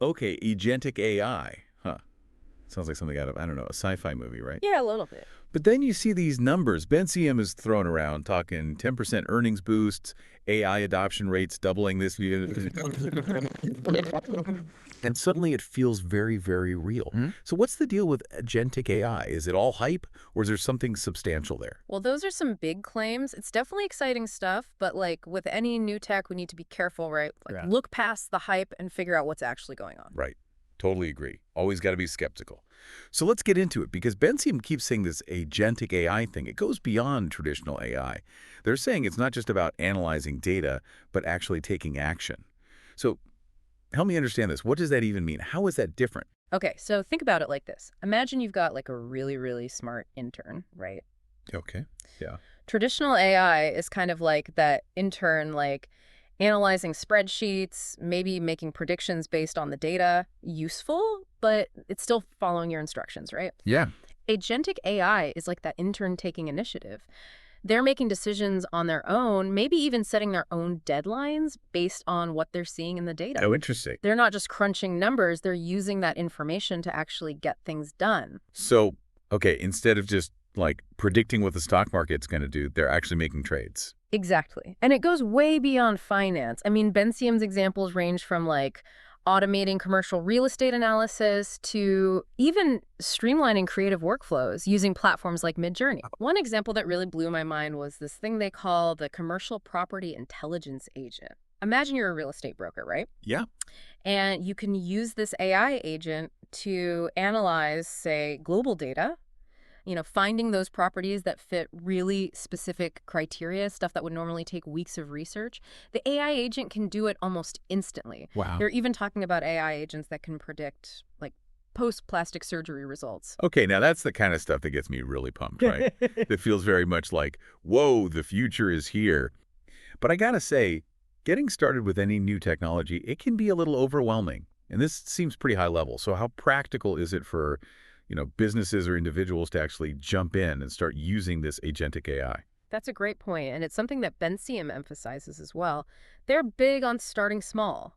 Okay, Agentic AI. Huh. Sounds like something out of, I don't know, a sci-fi movie, right? Yeah, a little bit. But then you see these numbers. Bencium is thrown around talking 10% earnings boosts, AI adoption rates doubling this year. And suddenly it feels very, very real. Mhm. So what's the deal with agentic AI? Is it all hype or is there something substantial there? Well, those are some big claims. It's definitely exciting stuff, but like with any new tech, we need to be careful, right? Like Yeah. look past the hype and figure out what's actually going on. Right. Totally agree. Always got to be skeptical. So let's get into it because Bencium keeps saying this agentic AI thing. It goes beyond traditional AI. They're saying it's not just about analyzing data, but actually taking action. So help me understand this. What does that even mean? How is that different? Okay, so think about it like this. Imagine you've got like a really, really smart intern, right? Okay. Yeah. Traditional AI is kind of like that intern, like analyzing spreadsheets, maybe making predictions based on the data. Useful, but it's still following your instructions, right? Yeah. Agentic AI is like that intern taking initiative. They're making decisions on their own, maybe even setting their own deadlines based on what they're seeing in the data. Oh, interesting. They're not just crunching numbers, they're using that information to actually get things done. So, okay, instead of just like predicting what the stock market's going to do, they're actually making trades. Exactly. And it goes way beyond finance. I mean, Bencium's examples range from like automating commercial real estate analysis to even streamlining creative workflows using platforms like Midjourney. One example that really blew my mind was this thing they call the commercial property intelligence agent. Imagine you're a real estate broker, right? Yeah. And you can use this AI agent to analyze, say, global data, finding those properties that fit really specific criteria, stuff that would normally take weeks of research. The AI agent can do it almost instantly. Wow. They're even talking about AI agents that can predict, like, post-plastic surgery results. Okay, now that's the kind of stuff that gets me really pumped, right? That feels very much like, whoa, the future is here. But I gotta say, getting started with any new technology, it can be a little overwhelming. And this seems pretty high level. So how practical is it for, businesses or individuals to actually jump in and start using this agentic AI? That's a great point, and it's something that Bencium emphasizes as well. They're big on starting small.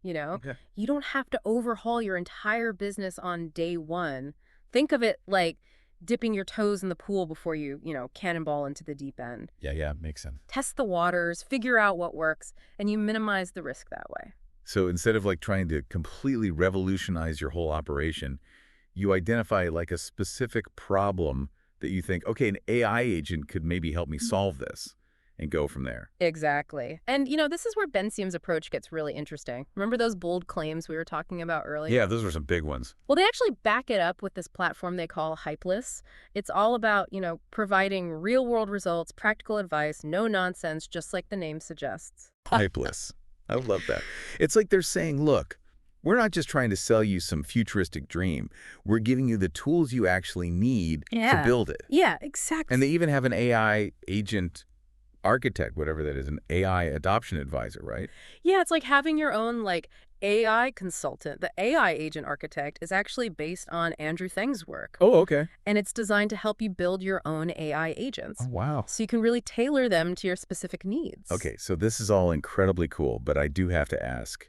You know, Okay. you don't have to overhaul your entire business on day one. Think of it like dipping your toes in the pool before you cannonball into the deep end. Yeah, yeah, makes sense. Test the waters, figure out what works, and you minimize the risk that way. So instead of like trying to completely revolutionize your whole operation, you identify like a specific problem that you think, okay, an AI agent could maybe help me solve this and go from there. Exactly. And this is where Bencium's approach gets really interesting. Remember those bold claims we were talking about Yeah, earlier? those were some big ones. Well, they actually back it up with this platform they call Hypeless. It's all about providing real world results, practical advice, no nonsense, just like the name suggests. Hypeless. I love that. It's like they're saying, look, we're not just trying to sell you some futuristic dream. We're giving you the tools you actually need to Yeah. build it. Yeah, And exactly. they even have an AI agent architect, whatever that is, an AI adoption advisor, right? Yeah, it's like having your own like AI consultant. The AI agent architect is actually based on Andrew Theng's work, Oh, okay. and it's designed to help you build your own AI Oh, agents. wow. So you can really tailor them to your specific needs. Okay, so this is all incredibly cool, but I do have to ask,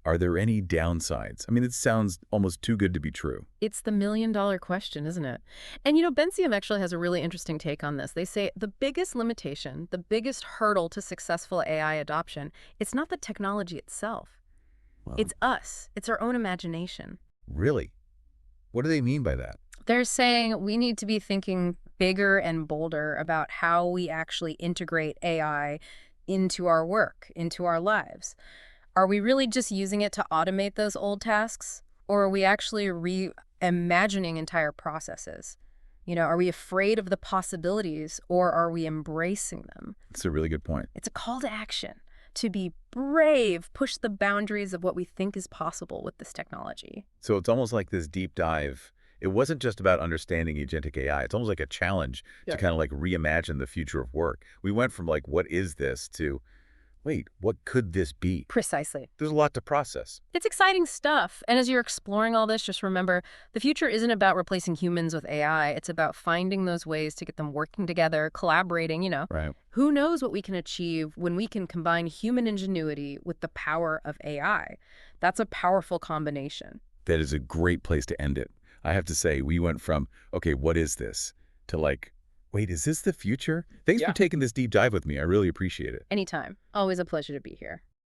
are there any downsides? I mean, it sounds almost too good to be true. It's the million-dollar question, isn't it? And Bencium actually has a really interesting take on this. They say the biggest limitation, the biggest hurdle to successful AI adoption, it's not the technology itself. Wow. It's us. It's our own imagination. Really? What do they mean by that? They're saying we need to be thinking bigger and bolder about how we actually integrate AI into our work, into our lives. Are we really just using it to automate those old tasks? Or are we actually reimagining entire processes? Are we afraid of the possibilities or are we embracing them? It's a really good point. It's a call to action to be brave, push the boundaries of what we think is possible with this technology. So it's almost like this deep dive. It wasn't just about understanding agentic AI. It's almost like a challenge to Yeah. kind of like reimagine the future of work. We went from like, what is this to wait, what could this be? Precisely. There's a lot to process. It's exciting stuff. And as you're exploring all this, just remember, the future isn't about replacing humans with AI. It's about finding those ways to get them working together, collaborating. Right. Who knows what we can achieve when we can combine human ingenuity with the power of AI? That's a powerful combination. That is a great place to end it. I have to say, we went from, okay, what is this? To like, wait, is this the future? Thanks for Yeah. taking this deep dive with me. I really appreciate it. Anytime. Always a pleasure to be here.